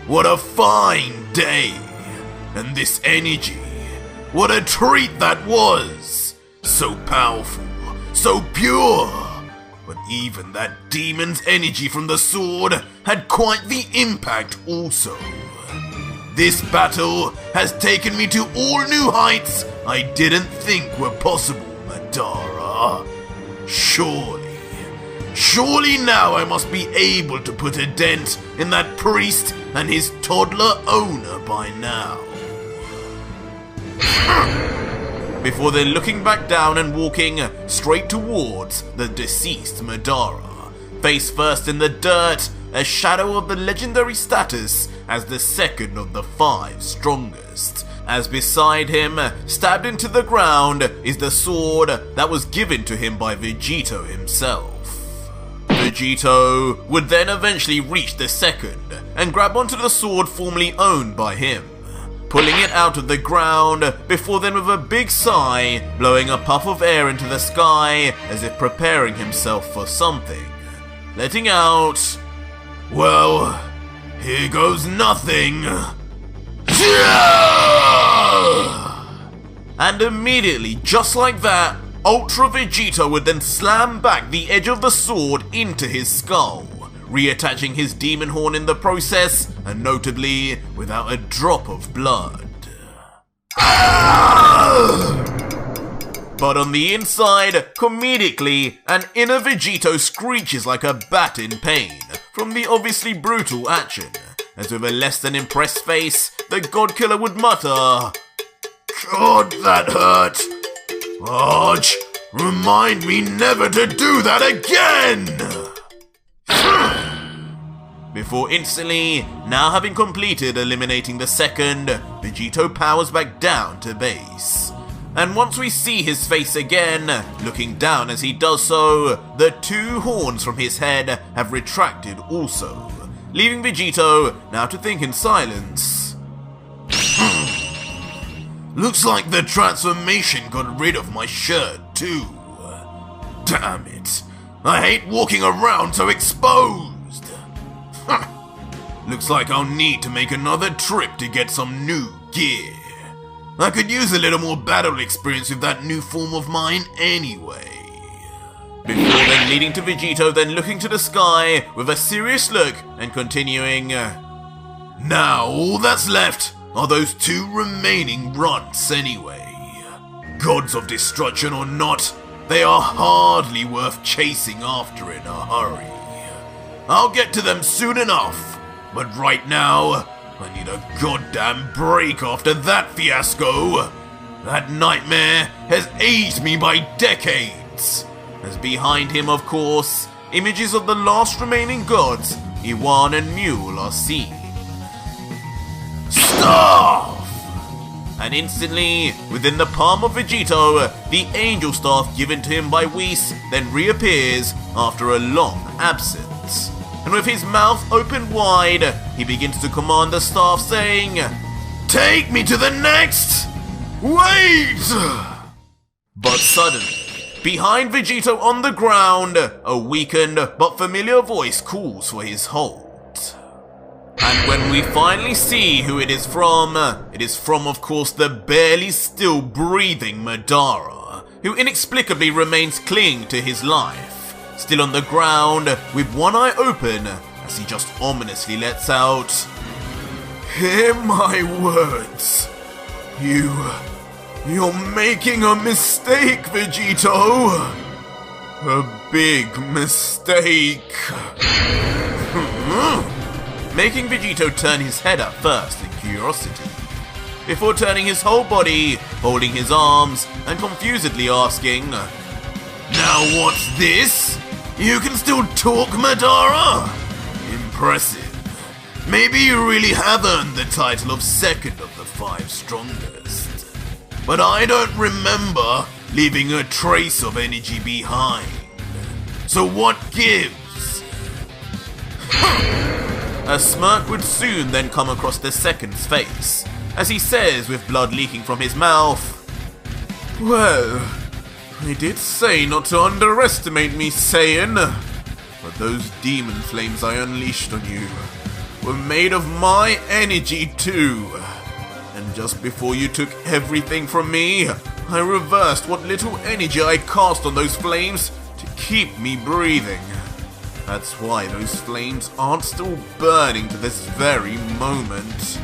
What a fine day! And this energy, what a treat that was! So powerful, so pure! But even that demon's energy from the sword had quite the impact also. This battle has taken me to all new heights I didn't think were possible, Madara. Surely now I must be able to put a dent in that priest and his toddler owner by now. Before then looking back down and walking straight towards the deceased Madara, face first in the dirt, a shadow of the legendary status as the second of the 5 strongest, as beside him, stabbed into the ground, is the sword that was given to him by Vegito himself. Vegito would then eventually reach the second and grab onto the sword formerly owned by him, pulling it out of the ground before then with a big sigh, blowing a puff of air into the sky as if preparing himself for something, letting out, well, here goes nothing. And immediately, just like that, Ultra Vegito would then slam back the edge of the sword into his skull, reattaching his demon horn in the process, and notably without a drop of blood. But on the inside, comedically, an inner Vegito screeches like a bat in pain from the obviously brutal action, as with a less than impressed face, the God-Killer would mutter, "God, that hurt! Arch, remind me never to do that again!" Before instantly, now having completed eliminating the second, Vegito powers back down to base. And once we see his face again, looking down as he does so, the 2 horns from his head have retracted also, leaving Vegito now to think in silence. Looks like the transformation got rid of my shirt too. Damn it, I hate walking around so exposed. Looks like I'll need to make another trip to get some new gear. I could use a little more battle experience with that new form of mine anyway. Before then leading to Vegito then looking to the sky with a serious look and continuing, now all that's left are those 2 remaining runts anyway. Gods of destruction or not, they are hardly worth chasing after in a hurry. I'll get to them soon enough, but right now, I need a goddamn break after that fiasco. That nightmare has aged me by decades. As behind him, of course, images of the last remaining gods, Iwan and Mule, are seen. Staff! And instantly, within the palm of Vegito, the angel staff given to him by Whis then reappears after a long absence. And with his mouth open wide, he begins to command the staff saying, "Take me to the next! Wait!" But suddenly, behind Vegito on the ground, a weakened but familiar voice calls for his hold. And when we finally see who it is from, of course, the barely still breathing Madara, who inexplicably remains clinging to his life, still on the ground with one eye open as he just ominously lets out, "Hear my words. You're making a mistake, Vegito. A big mistake." Making Vegito turn his head up first in curiosity, before turning his whole body, holding his arms, and confusedly asking, "Now what's this? You can still talk, Madara? Impressive. Maybe you really have earned the title of second of the 5 strongest. But I don't remember leaving a trace of energy behind. So what gives?" A smirk would soon then come across the second's face, as he says with blood leaking from his mouth, "Well, I did say not to underestimate me, Saiyan, but those demon flames I unleashed on you were made of my energy too. And just before you took everything from me, I reversed what little energy I cast on those flames to keep me breathing. That's why those flames aren't still burning to this very moment.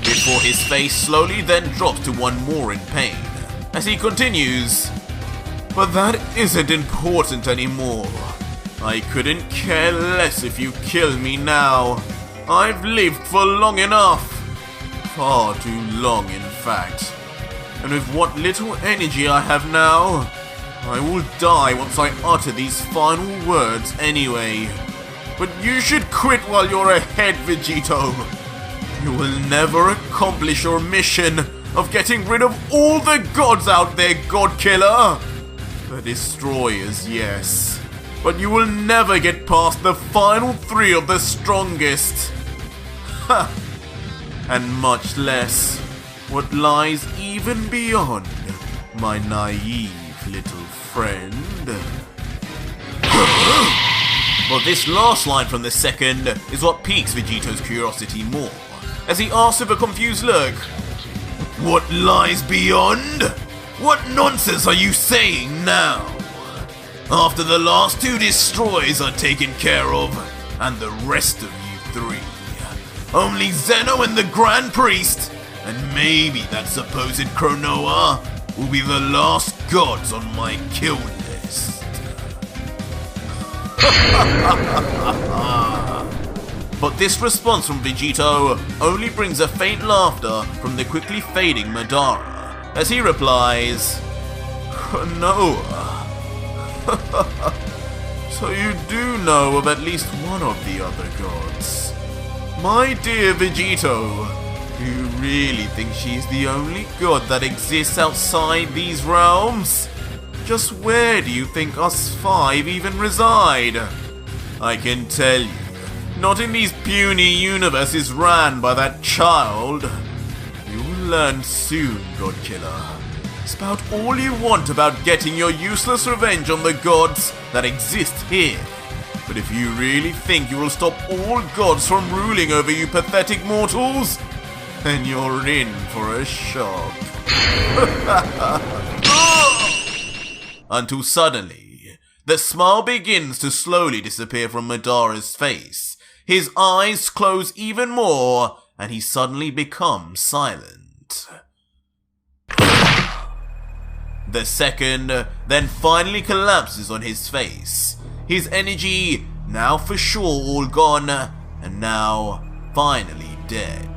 Before his face slowly then drops to one more in pain, as he continues, but that isn't important anymore. I couldn't care less if you kill me now. I've lived for long enough. Far too long, in fact. And with what little energy I have now, I will die once I utter these final words anyway. But you should quit while you're ahead, Vegito. You will never accomplish your mission of getting rid of all the gods out there, God Killer. The destroyers, yes. But you will never get past the final 3 of the strongest. Ha! And much less what lies even beyond, my naive little friend. But this last line from the second is what piques Vegito's curiosity more, as he asks with a confused look, what lies beyond? What nonsense are you saying now? After the last 2 destroyers are taken care of, and the rest of you 3, only Zeno and the Grand Priest, and maybe that supposed Cronoa, will be the last gods on my kill list. But this response from Vegito only brings a faint laughter from the quickly fading Madara, as he replies, Cronoa? So you do know of at least one of the other gods. My dear Vegito, do you really think she's the only god that exists outside these realms? Just where do you think us 5 even reside? I can tell you, not in these puny universes ran by that child. You'll learn soon, God Killer. Spout all you want about getting your useless revenge on the gods that exist here. But if you really think you will stop all gods from ruling over you pathetic mortals, then you're in for a shock. Until suddenly, the smile begins to slowly disappear from Madara's face. His eyes close even more, and he suddenly becomes silent. The second then finally collapses on his face. His energy, now for sure all gone, and now finally dead.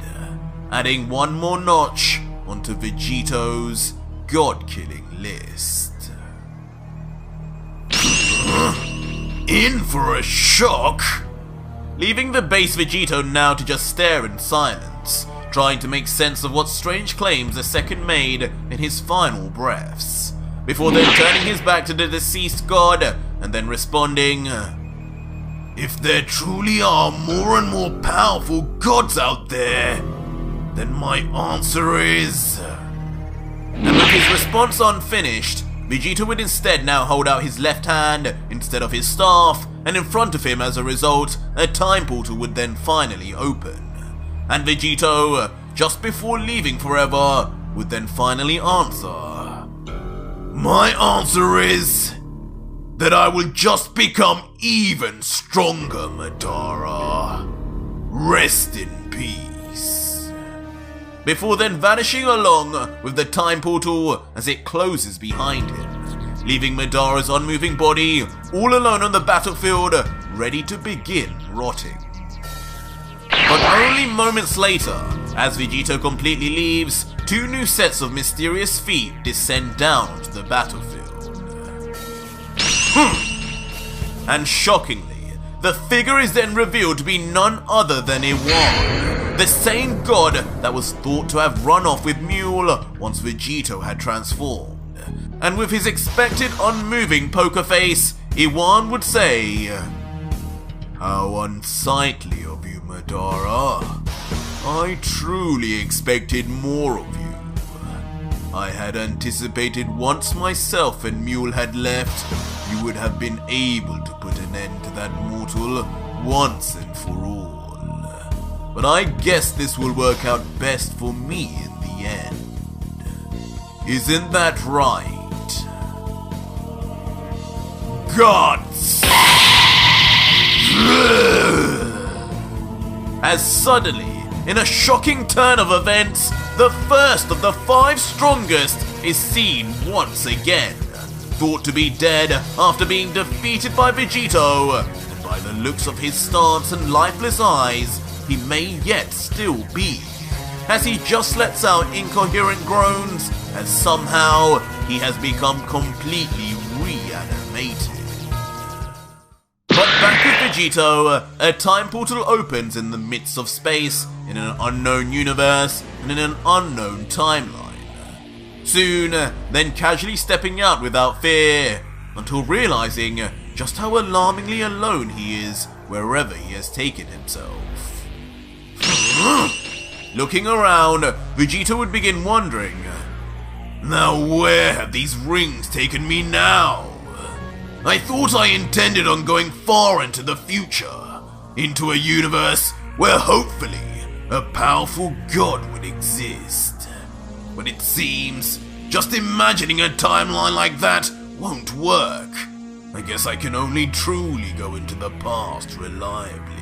Adding one more notch onto Vegito's god-killing list. In for a shock? Leaving the base Vegito now to just stare in silence, trying to make sense of what strange claims the second made in his final breaths, before then turning his back to the deceased god and then responding, if there truly are more and more powerful gods out there, then my answer is... And with his response unfinished, Vegito would instead now hold out his left hand instead of his staff, and in front of him as a result, a time portal would then finally open. And Vegito, just before leaving forever, would then finally answer, my answer is that I will just become even stronger, Madara. Rest in peace. Before then vanishing along with the time portal as it closes behind him, leaving Madara's unmoving body all alone on the battlefield, ready to begin rotting. But only moments later, as Vegito completely leaves, 2 new sets of mysterious feet descend down onto the battlefield. And shockingly, the figure is then revealed to be none other than Iwan, the same god that was thought to have run off with Mule once Vegito had transformed. And with his expected unmoving poker face, Iwan would say, how unsightly of you, Madara. I truly expected more of you. I had anticipated once myself and Mule had left, you would have been able to put an end to that mortal once and for all. but I guess this will work out best for me in the end. Isn't that right? Gods! As suddenly, in a shocking turn of events, the first of the 5 strongest is seen once again. Thought to be dead after being defeated by Vegito, and by the looks of his stance and lifeless eyes, he may yet still be, as he just lets out incoherent groans as somehow he has become completely reanimated. But back with Vegito, a time portal opens in the midst of space, in an unknown universe, and in an unknown timeline. Soon, then casually stepping out without fear, until realizing just how alarmingly alone he is wherever he has taken himself. Looking around, Vegito would begin wondering, now where have these rings taken me now? I thought I intended on going far into the future, into a universe where hopefully a powerful god would exist. But it seems just imagining a timeline like that won't work. I guess I can only truly go into the past reliably.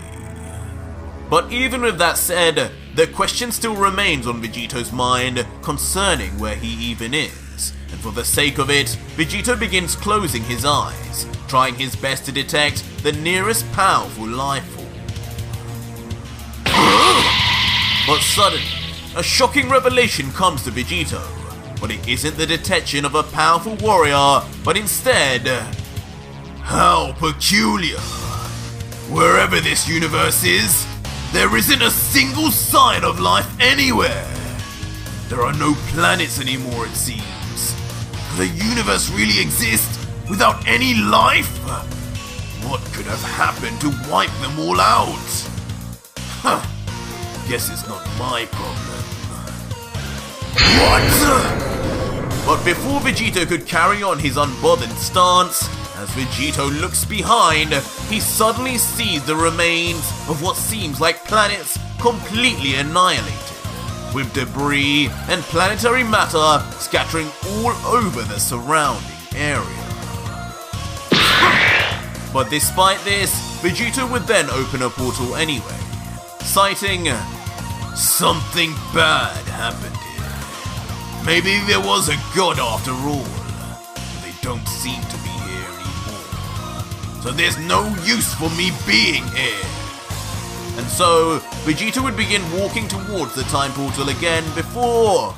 But even with that said, the question still remains on Vegito's mind concerning where he even is. And for the sake of it, Vegito begins closing his eyes, trying his best to detect the nearest powerful life form. But suddenly, a shocking revelation comes to Vegito. But it isn't the detection of a powerful warrior, but instead... How peculiar! Wherever this universe is, there isn't a single sign of life anywhere. There are no planets anymore, it seems. Could the universe really exist without any life? What could have happened to wipe them all out? Huh. Guess it's not my problem. What? But before Vegito could carry on his unbothered stance, as Vegito looks behind, he suddenly sees the remains of what seems like planets completely annihilated, with debris and planetary matter scattering all over the surrounding area. But despite this, Vegito would then open a portal anyway, citing, something bad happened here. Maybe there was a god after all. They don't seem to be here anymore. So there's no use for me being here. And so, Vegito would begin walking towards the time portal again before...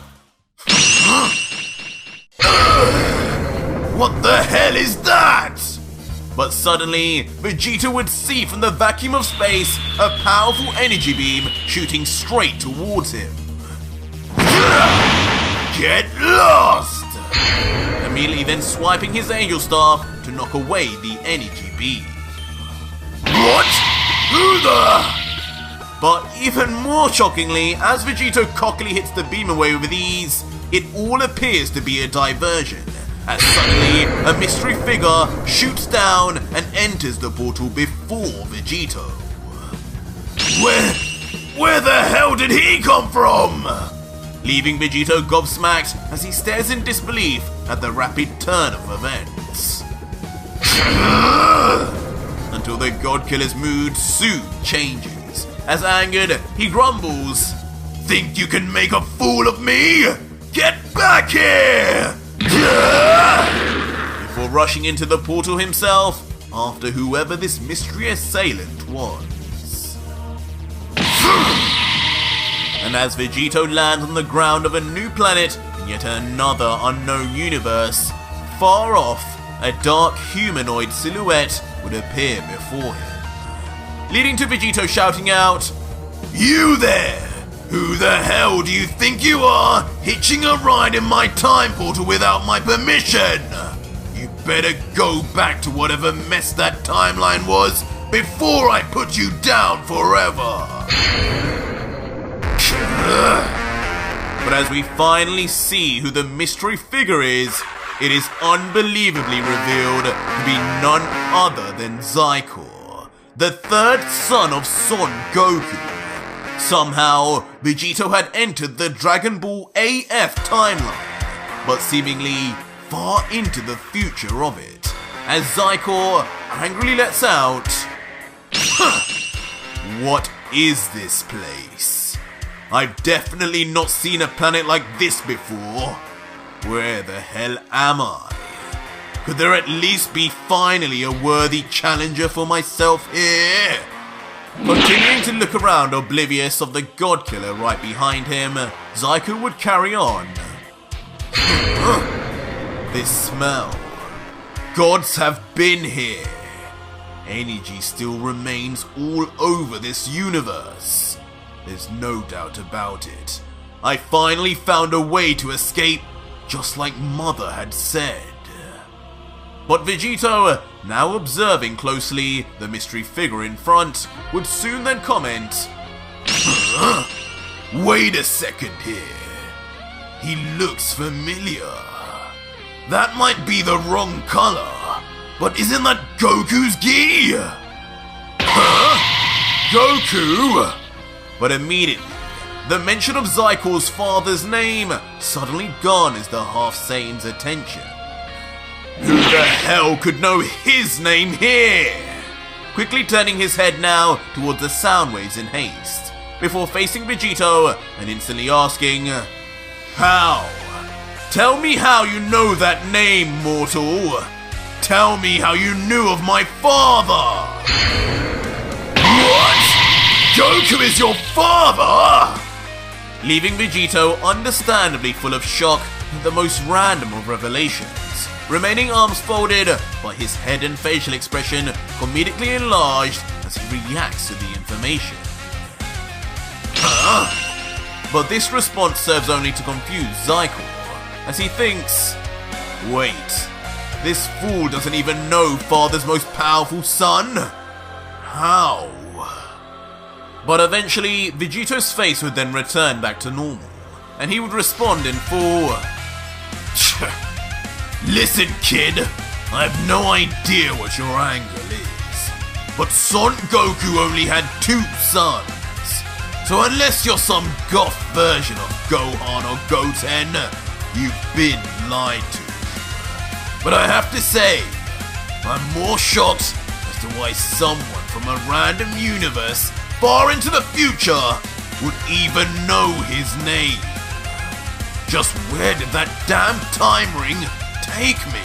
What the hell is that? But suddenly, Vegito would see from the vacuum of space a powerful energy beam shooting straight towards him. Get lost! Immediately then swiping his angel staff to knock away the energy beam. What? Who the... But even more shockingly, as Vegito cockily hits the beam away with ease, it all appears to be a diversion, as suddenly a mystery figure shoots down and enters the portal before Vegito. Where the hell did he come from? Leaving Vegito gobsmacked as he stares in disbelief at the rapid turn of events. Until the God-Killer's mood soon changes. As angered, he grumbles, "Think you can make a fool of me? Get back here!" Before rushing into the portal himself, after whoever this mystery assailant was. And as Vegito lands on the ground of a new planet in yet another unknown universe, far off, a dark humanoid silhouette would appear before him, leading to Vegito shouting out, "You there! Who the hell do you think you are, hitching a ride in my time portal without my permission? You better go back to whatever mess that timeline was before I put you down forever." But as we finally see who the mystery figure is, it is unbelievably revealed to be none other than Xicor, the third son of Son Goku. Somehow, Vegito had entered the Dragon Ball AF timeline, but seemingly far into the future of it, as Xicor angrily lets out, "What is this place? I've definitely not seen a planet like this before. Where the hell am I? Could there at least be finally a worthy challenger for myself here?" Continuing to look around, oblivious of the God Killer right behind him, Xicor would carry on. This smell. Gods have been here. Energy still remains all over this universe. There's no doubt about it. I finally found a way to escape, just like Mother had said. But Vegito, now observing closely the mystery figure in front, would soon then comment, "Wait a second here. He looks familiar. That might be the wrong color, but isn't that Goku's gi?" Huh? Goku? But immediately, the mention of Zykor's father's name suddenly garners the half-Saiyan's attention. Who the hell could know his name here? Quickly turning his head now towards the sound waves in haste, before facing Vegito and instantly asking, "How? Tell me how you know that name, mortal. Tell me how you knew of my father." "What? Goku is your father?" Leaving Vegito understandably full of shock at the most random of revelations, remaining arms folded, but his head and facial expression comedically enlarged as he reacts to the information. Huh? But this response serves only to confuse Xicor, as he thinks, wait, this fool doesn't even know father's most powerful son? How? But eventually, Vegito's face would then return back to normal, and he would respond in full, "Listen, kid, I have no idea what your angle is, but Son Goku only had 2 sons, so unless you're some goth version of Gohan or Goten, you've been lied to. But I have to say, I'm more shocked as to why someone from a random universe far into the future would even know his name. Just where did that damn time ring take me?"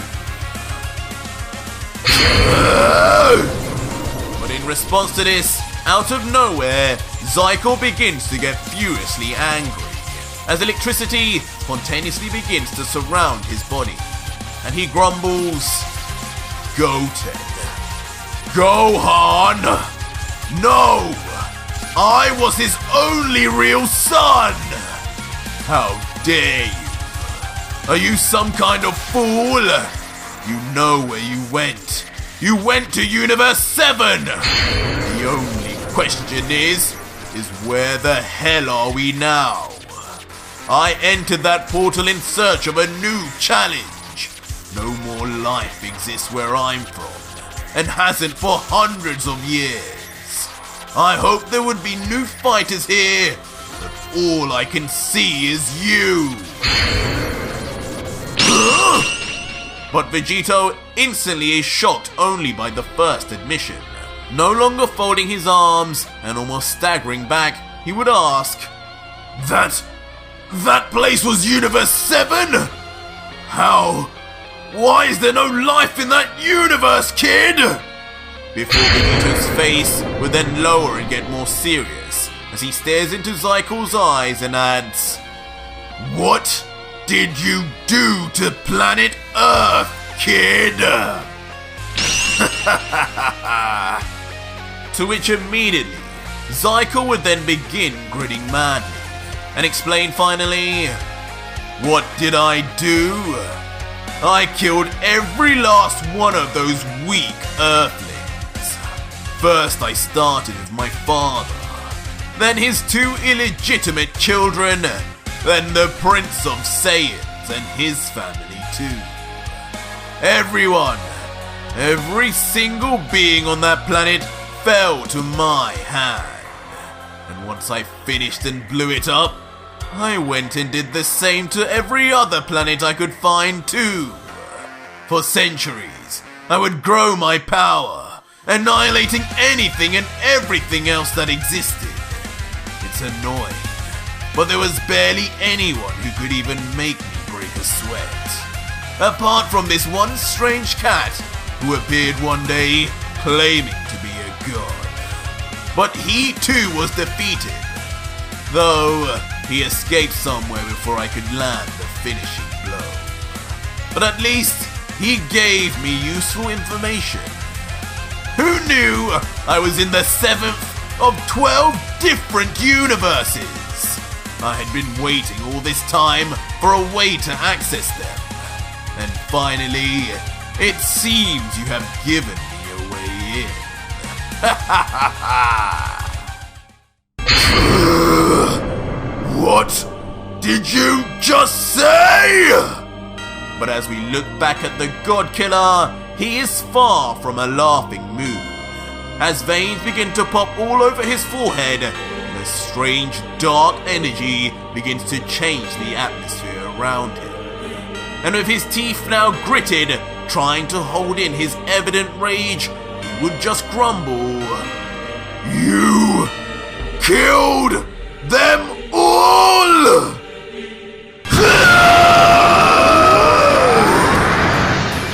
But in response to this, out of nowhere, Xicor begins to get furiously angry, as electricity spontaneously begins to surround his body, and he grumbles, "Goten. Gohan! No! I was his only real son! How dare you? Are you some kind of fool? You know where you went. You went to Universe 7! The only question is where the hell are we now? I entered that portal in search of a new challenge. No more life exists where I'm from, and hasn't for hundreds of years. I hope there would be new fighters here, but all I can see is you." But Vegito instantly is shocked only by the first admission. No longer folding his arms and almost staggering back, he would ask, That place was Universe 7? How? Why is there no life in that universe, kid?" Before Vegito's face would then lower and get more serious, as he stares into Zykor's eyes and adds, "What did you do to planet Earth, kid?" To which immediately, Xicor would then begin grinning madly, and explain finally, "What did I do? I killed every last one of those weak Earthlings. First I started with my father, then his 2 illegitimate children, then the Prince of Saiyans and his family too. Everyone, every single being on that planet fell to my hand. And once I finished and blew it up, I went and did the same to every other planet I could find too. For centuries, I would grow my power, annihilating anything and everything else that existed. It's annoying, but there was barely anyone who could even make me break a sweat. Apart from this one strange cat who appeared one day claiming to be a god. But he too was defeated, though he escaped somewhere before I could land the finishing blow. But at least he gave me useful information. Who knew I was in the 7th of 12 different universes? I had been waiting all this time for a way to access them. And finally, it seems you have given me a way in. What did you just say? But as we look back at the God Killer, he is far from a laughing mood. As veins begin to pop all over his forehead, and a strange dark energy begins to change the atmosphere around him. And with his teeth now gritted, trying to hold in his evident rage, he would just grumble, "You killed them all!"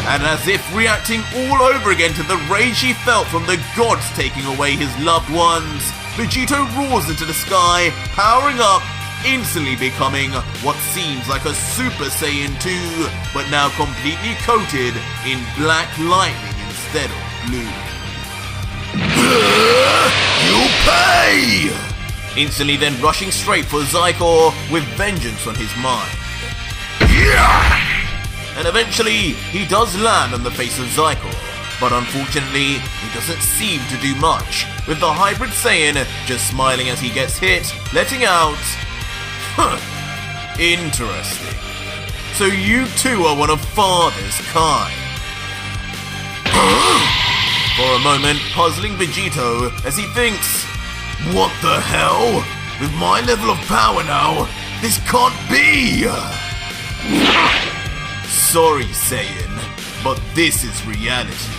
And as if reacting all over again to the rage he felt from the gods taking away his loved ones, Vegito roars into the sky, powering up, instantly becoming what seems like a Super Saiyan 2, but now completely coated in black lightning instead of blue. You pay! Instantly then rushing straight for Xicor with vengeance on his mind. Yeah! And eventually, he does land on the face of Xicor, but unfortunately, he doesn't seem to do much, with the Hybrid Saiyan just smiling as he gets hit, letting out, interesting. So you too are one of Father's kind. For a moment, puzzling Vegito as he thinks, what the hell? With my level of power now, this can't be! Sorry, Saiyan, but this is reality.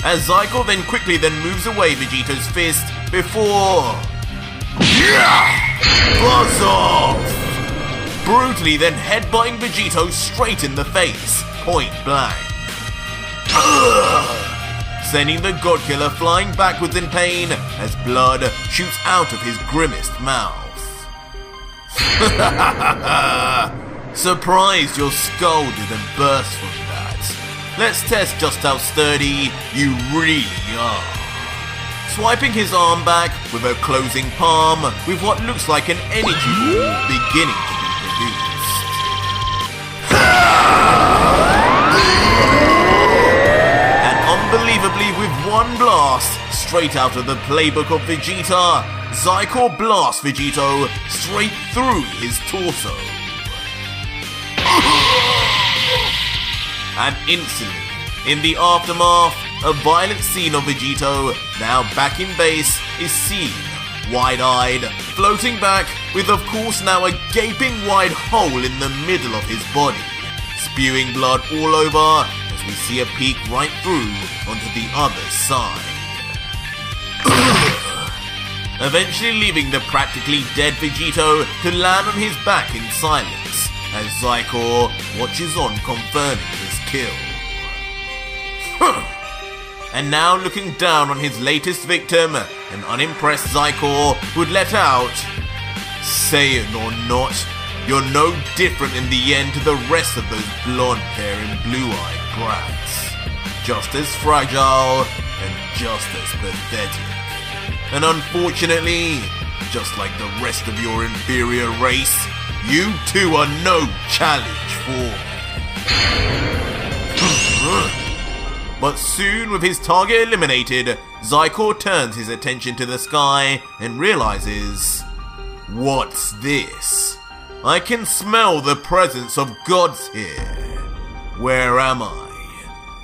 As Xicor then quickly moves away Vegito's fist before... Buzz off! Brutally then headbutting Vegito straight in the face, point blank. Sending the God Killer flying backwards in pain as blood shoots out of his grimmest mouth. Surprised your skull didn't burst from that. Let's test just how sturdy you really are. Swiping his arm back with a closing palm with what looks like an energy ball beginning to be produced. And unbelievably with one blast, straight out of the playbook of Vegeta, Xicor blasts Vegito straight through his torso. And instantly, in the aftermath, a violent scene of Vegito, now back in base, is seen, wide-eyed, floating back, with of course now a gaping wide hole in the middle of his body, spewing blood all over as we see a peek right through onto the other side. Eventually leaving the practically dead Vegito to land on his back in silence, as Xicor watches on confirming his kill. And now looking down on his latest victim, an unimpressed Xicor would let out, Saiyan or not, you're no different in the end to the rest of those blonde-haired and blue-eyed brats. Just as fragile and just as pathetic. And unfortunately, just like the rest of your inferior race, you two are no challenge for me. But soon, with his target eliminated, Xicor turns his attention to the sky and realizes, what's this? I can smell the presence of gods here. Where am I?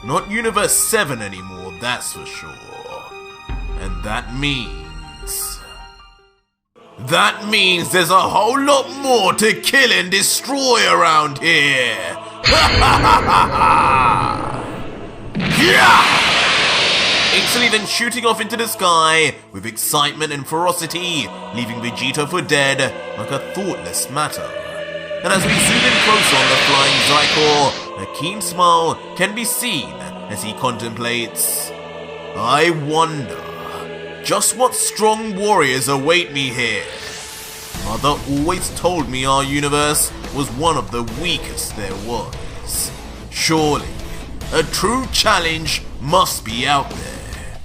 Not Universe 7 anymore, that's for sure. And that means... That means there's a whole lot more to kill and destroy around here! Yeah! Instantly then shooting off into the sky with excitement and ferocity, leaving Vegito for dead like a thoughtless matter. And as we zoom in closer on the flying Xicor, a keen smile can be seen as he contemplates. I wonder just what strong warriors await me here. Mother always told me our universe was one of the weakest there was. Surely, a true challenge must be out there.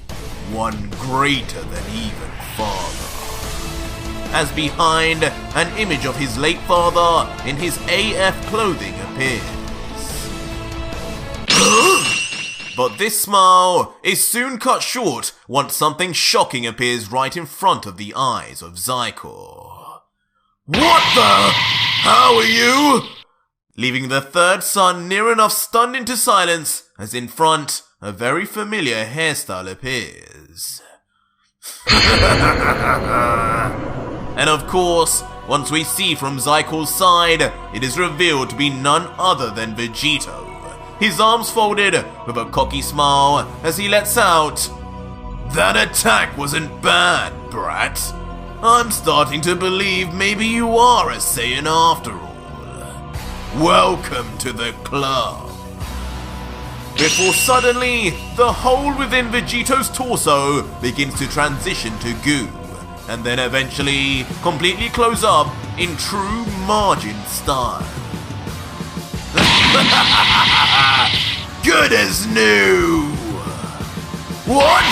One greater than even father. As behind, an image of his late father in his AF clothing appears. But this smile is soon cut short once something shocking appears right in front of the eyes of Xicor. What the? How are you? Leaving the third son near enough stunned into silence as in front a very familiar hairstyle appears. And of course, once we see from Zycor's side, it is revealed to be none other than Vegito. His arms folded with a cocky smile as he lets out, "That attack wasn't bad, brat. I'm starting to believe maybe you are a Saiyan after all. Welcome to the club." Before suddenly, the hole within Vegito's torso begins to transition to goo, and then eventually completely close up in true Margin style. Good as new! What?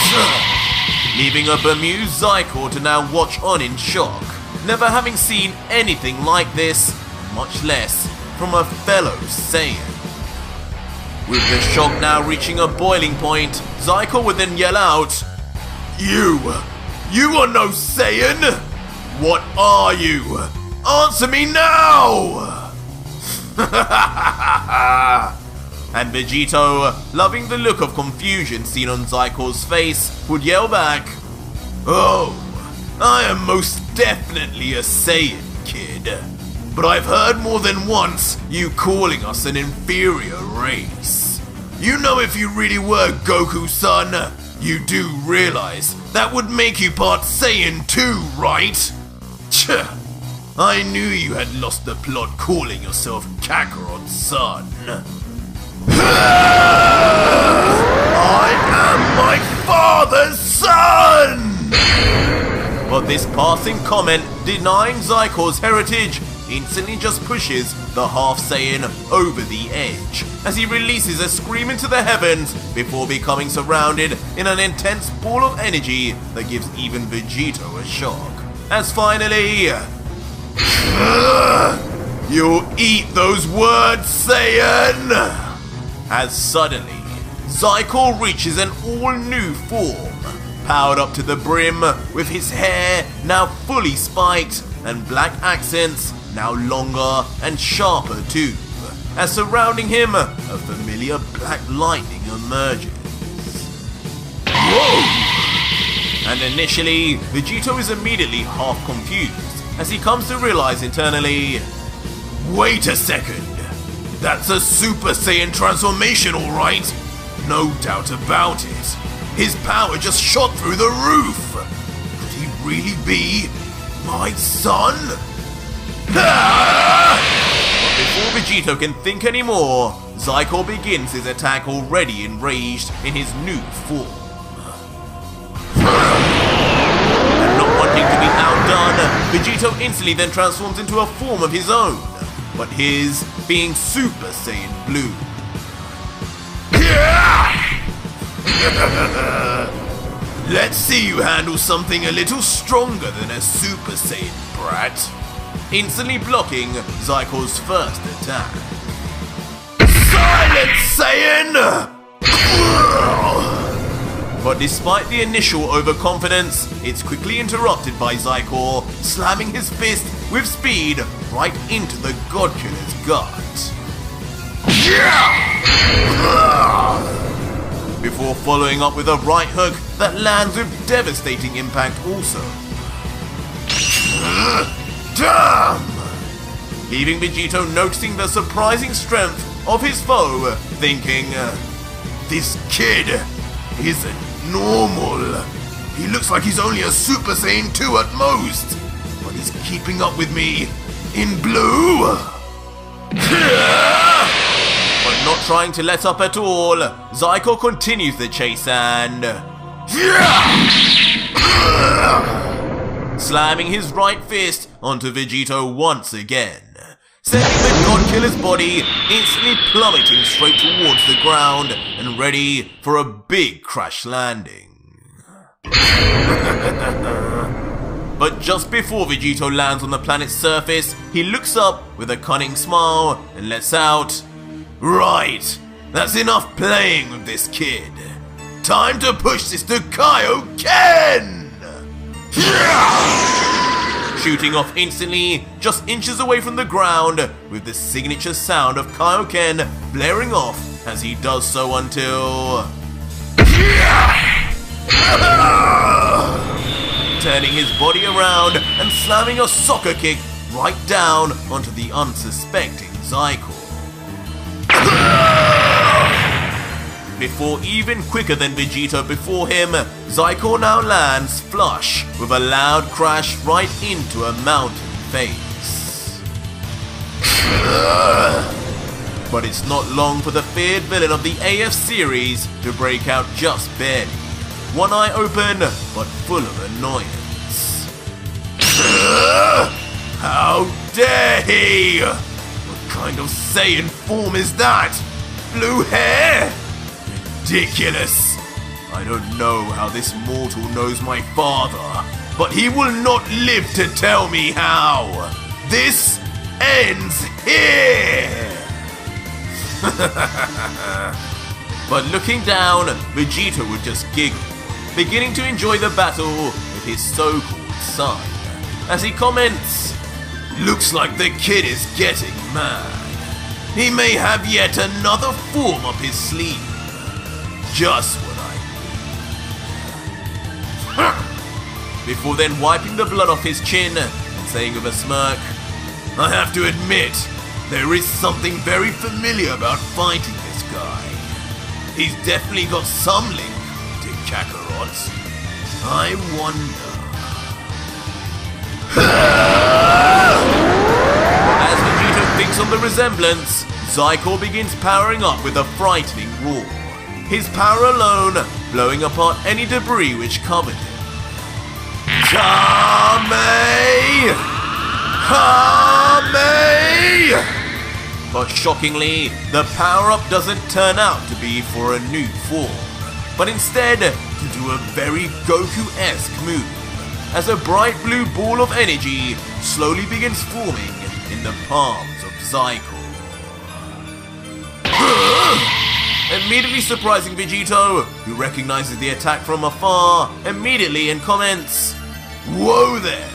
Leaving a bemused Xicor to now watch on in shock, never having seen anything like this, much less from a fellow Saiyan. With the shock now reaching a boiling point, Xicor would then yell out, You are no Saiyan! What are you? Answer me now! And Vegito, loving the look of confusion seen on Zycor's face, would yell back, Oh, I am most definitely a Saiyan, kid. But I've heard more than once you calling us an inferior race. You know if you really were Goku, son, you do realize that would make you part Saiyan too, right? Tch, I knew you had lost the plot calling yourself Kakarot's son. I am my father's son! But this passing comment denying Zycor's heritage instantly just pushes the half-Saiyan over the edge as he releases a scream into the heavens before becoming surrounded in an intense ball of energy that gives even Vegito a shock. As finally, you'll eat those words, Saiyan! As suddenly, Xicor reaches an all-new form, powered up to the brim with his hair now fully spiked and black accents now longer and sharper too, as surrounding him a familiar black lightning emerges. Whoa! And initially, Vegito is immediately half confused as he comes to realize internally, wait a second, that's a Super Saiyan transformation alright, no doubt about it. His power just shot through the roof. Could he really be my son? But before Vegito can think anymore, Xicor begins his attack already enraged in his new form. And not wanting to be outdone, Vegito instantly then transforms into a form of his own, but his being Super Saiyan Blue. Let's see you handle something a little stronger than a Super Saiyan, brat. Instantly blocking Zycor's first attack. Silence, Saiyan! But despite the initial overconfidence, it's quickly interrupted by Xicor slamming his fist with speed right into the God Killer's gut. Before following up with a right hook that lands with devastating impact also. Damn! Leaving Vegito noticing the surprising strength of his foe, thinking, this kid isn't normal. He looks like he's only a Super Saiyan 2 at most, but he's keeping up with me in blue. But not trying to let up at all, Xicor continues the chase and slamming his right fist onto Vegito once again, sending the God Killer's body instantly plummeting straight towards the ground and ready for a big crash landing. But just before Vegito lands on the planet's surface, he looks up with a cunning smile and lets out, "Right, that's enough playing with this kid. Time to push this to Kaioken!" Shooting off instantly, just inches away from the ground, with the signature sound of Kaioken blaring off as he does so until turning his body around and slamming a soccer kick right down onto the unsuspecting Xicor. Before even quicker than Vegito before him, Xicor now lands flush with a loud crash right into a mountain face. But it's not long for the feared villain of the AF series to break out just barely, one eye open but full of annoyance. How dare he! What kind of Saiyan form is that? Blue hair? Ridiculous! I don't know how this mortal knows my father, but he will not live to tell me how! This ends here! But looking down, Vegito would just giggle, beginning to enjoy the battle with his so-called son, as he comments, "Looks like the kid is getting mad. He may have yet another form up his sleeve. Just what I need." Before then wiping the blood off his chin and saying with a smirk, "I have to admit, there is something very familiar about fighting this guy. He's definitely got some link to Kakarot. I wonder." As Vegito thinks on the resemblance, Xicor begins powering up with a frightening roar, his power alone blowing apart any debris which covered him. Kame! Kame! But shockingly, the power-up doesn't turn out to be for a new form, but instead to do a very Goku-esque move, as a bright blue ball of energy slowly begins forming in the palms of Xicor. Immediately surprising Vegito, who recognizes the attack from afar immediately and comments, "Whoa there!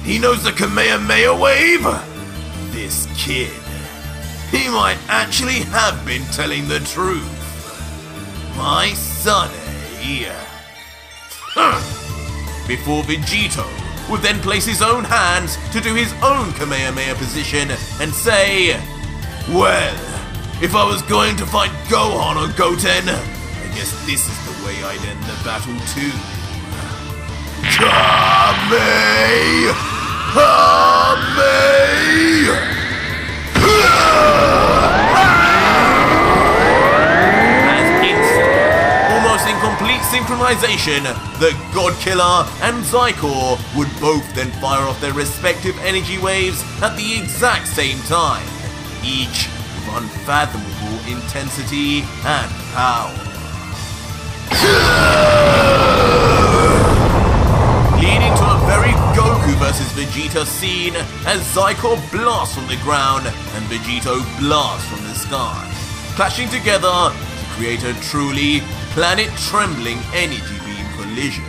He knows the Kamehameha wave? This kid, he might actually have been telling the truth. My son, eh?" Before Vegito would then place his own hands to do his own Kamehameha position and say, "Well, if I was going to fight Gohan or Goten, I guess this is the way I'd end the battle too. Kame! Kame! As instant, almost in complete synchronization, the God Killer and Xicor would both then fire off their respective energy waves at the exact same time, each unfathomable intensity and power. Leading to a very Goku vs Vegeta scene as Xicor blasts from the ground and Vegito blasts from the sky, clashing together to create a truly planet-trembling energy beam collision.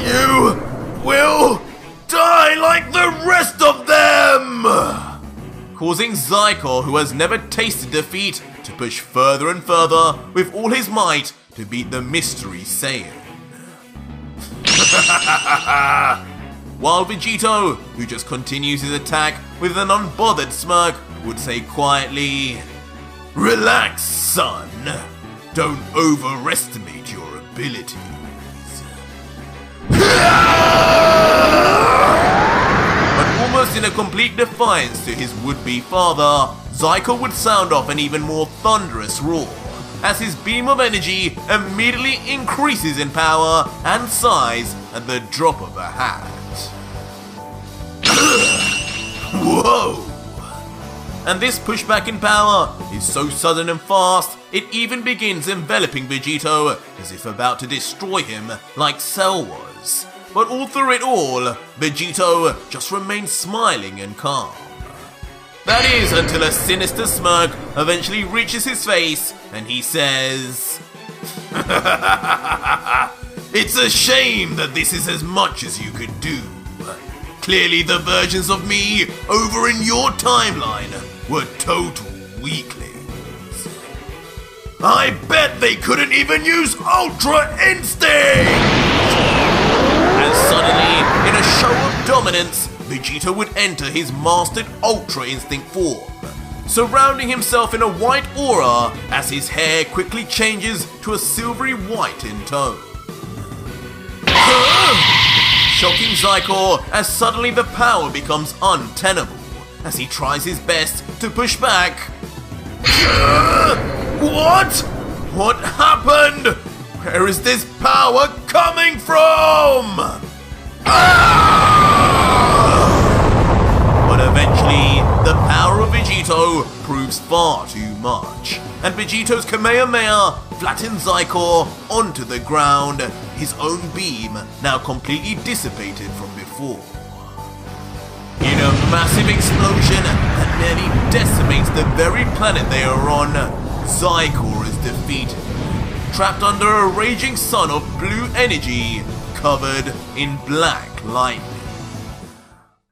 You will die like the rest of them! Causing Xicor, who has never tasted defeat, to push further and further with all his might to beat the mystery Saiyan. While Vegito, who just continues his attack with an unbothered smirk, would say quietly, "Relax, son. Don't overestimate your abilities." But almost in a complete defiance to his would-be father, Xicor would sound off an even more thunderous roar, as his beam of energy immediately increases in power and size at the drop of a hat. Whoa! And this pushback in power is so sudden and fast, it even begins enveloping Vegito as if about to destroy him like Cell was. But all through it all, Vegito just remains smiling and calm. That is until a sinister smirk eventually reaches his face and he says, "It's a shame that this is as much as you could do. Clearly the versions of me over in your timeline were total weaklings. I bet they couldn't even use Ultra Instinct!" And suddenly, in a show of dominance, Vegito would enter his mastered Ultra Instinct form, surrounding himself in a white aura as his hair quickly changes to a silvery white in tone. Shocking Xicor as suddenly the power becomes untenable as he tries his best to push back. What? What happened? Where is this power coming from? But eventually, the power of Vegito proves far too much, and Vegito's Kamehameha flattens Xicor onto the ground, his own beam now completely dissipated from before. In a massive explosion that nearly decimates the very planet they are on, Xicor is defeated, trapped under a raging sun of blue energy, covered in black lightning.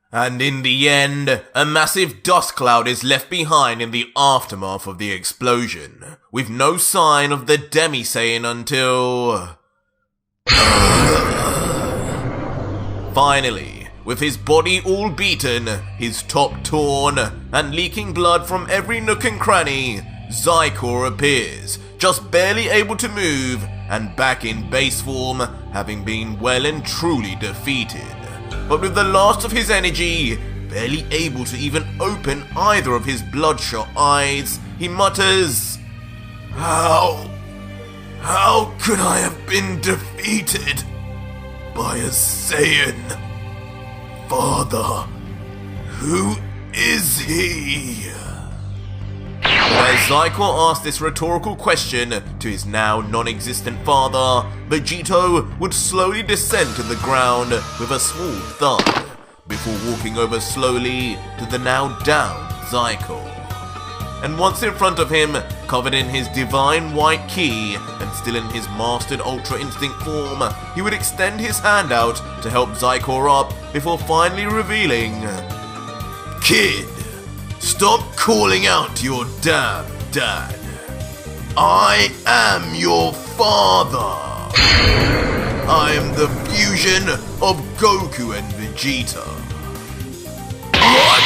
And in the end, a massive dust cloud is left behind in the aftermath of the explosion, with no sign of the Demi-Saiyan until... Finally, with his body all beaten, his top torn, and leaking blood from every nook and cranny, Xicor appears, just barely able to move, and back in base form, having been well and truly defeated. But with the last of his energy, barely able to even open either of his bloodshot eyes, he mutters, How could I have been defeated by a Saiyan? Father, who is he? As Xicor asked this rhetorical question to his now non-existent father, Vegito would slowly descend to the ground with a small thud, before walking over slowly to the now downed Xicor. And once in front of him, covered in his divine white ki, and still in his mastered Ultra Instinct form, he would extend his hand out to help Xicor up before finally revealing, Kid, stop calling out your damn dad. I am your father. I am the fusion of Goku and Vegeta. What?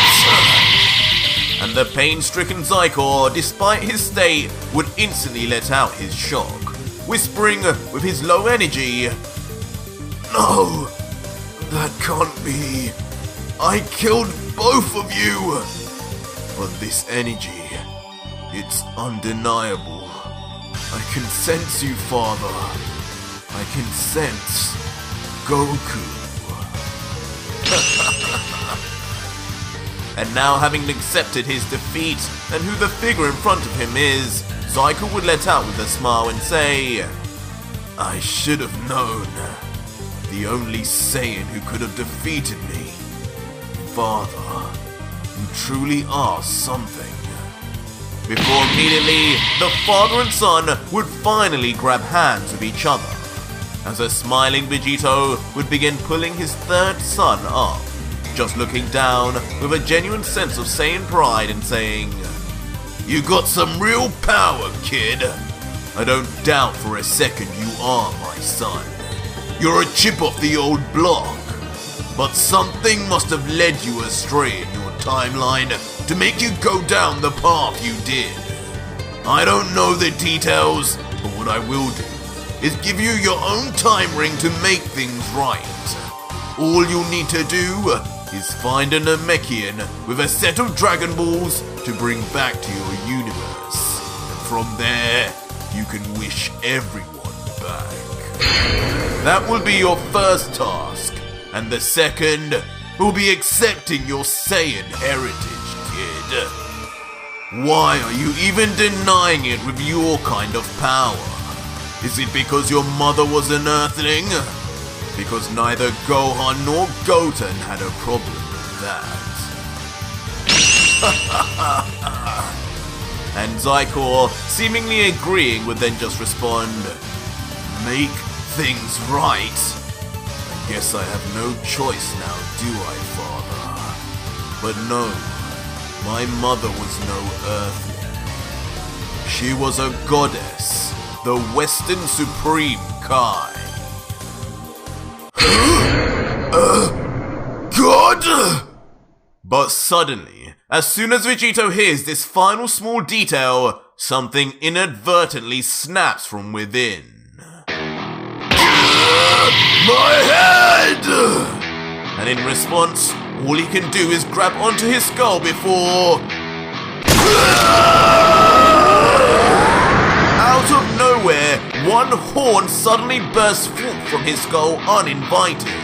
And the pain-stricken Xicor, despite his state, would instantly let out his shock, whispering with his low energy, No, that can't be. I killed both of you. But this energy, it's undeniable. I can sense you, Father. I can sense Goku. And now, having accepted his defeat and who the figure in front of him is, Xicor would let out with a smile and say, I should have known. The only Saiyan who could have defeated me. Father, you truly are something. Before immediately, the father and son would finally grab hands with each other, as a smiling Vegito would begin pulling his third son up, just looking down with a genuine sense of Saiyan pride and saying, You got some real power, kid. I don't doubt for a second you are my son. You're a chip off the old block. But something must have led you astray in your timeline to make you go down the path you did. I don't know the details, but what I will do is give you your own time ring to make things right. All you'll need to do is find a Namekian with a set of Dragon Balls to bring back to your universe. And from there, you can wish everyone back. That will be your first task, and the second will be accepting your Saiyan heritage, kid. Why are you even denying it with your kind of power? Is it because your mother was an Earthling? Because neither Gohan nor Goten had a problem with that. And Xicor, seemingly agreeing, would then just respond, "Make things right? I guess I have no choice now, do I, father? But no, my mother was no Earthling. She was a goddess, the Western Supreme Kai." God! But suddenly, as soon as Vegito hears this final small detail, something inadvertently snaps from within. My head! And in response, all he can do is grab onto his skull before... Out of nowhere, one horn suddenly bursts forth from his skull uninvited.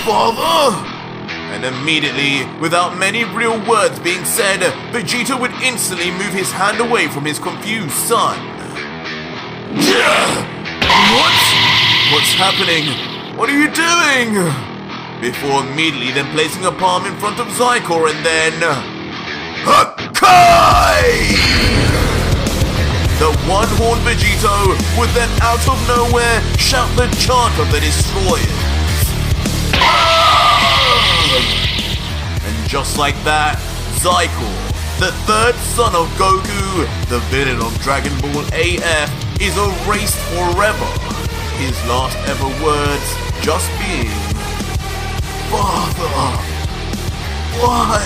Father! And immediately, without many real words being said, Vegito would instantly move his hand away from his confused son. What? What's happening? What are you doing? Before immediately then placing a palm in front of Xicor and then... Hakai! The one-horned Vegito would then out of nowhere shout the chant of the Destroyers. And just like that, Xicor, the third son of Goku, the villain of Dragon Ball AF, is erased forever. His last ever words just being, "Father, why?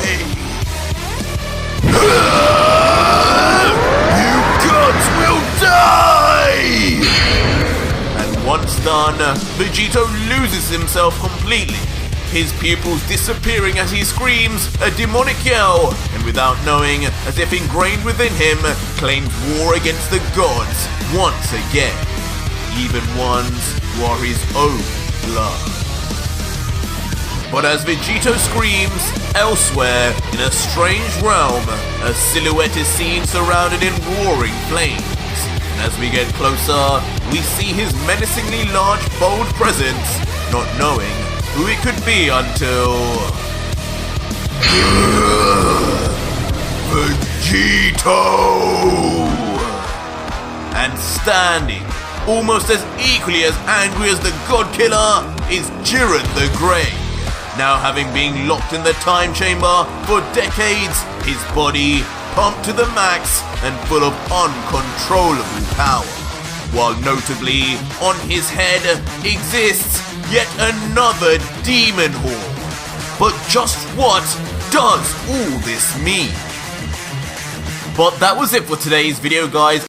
You gods will die!" And once done, Vegito loses himself completely, his pupils disappearing as he screams a demonic yell, and without knowing, as if ingrained within him, claims war against the gods once again, even ones who are his own blood. But as Vegito screams, elsewhere, in a strange realm, a silhouette is seen surrounded in roaring flames. And as we get closer, we see his menacingly large, bold presence, not knowing who it could be until... Vegito! And standing, almost as equally as angry as the God Killer, is Jiren the Grey. Now having been locked in the time chamber for decades, his body pumped to the max and full of uncontrollable power. While notably, on his head exists yet another demon horn. But just what does all this mean? But that was it for today's video, guys.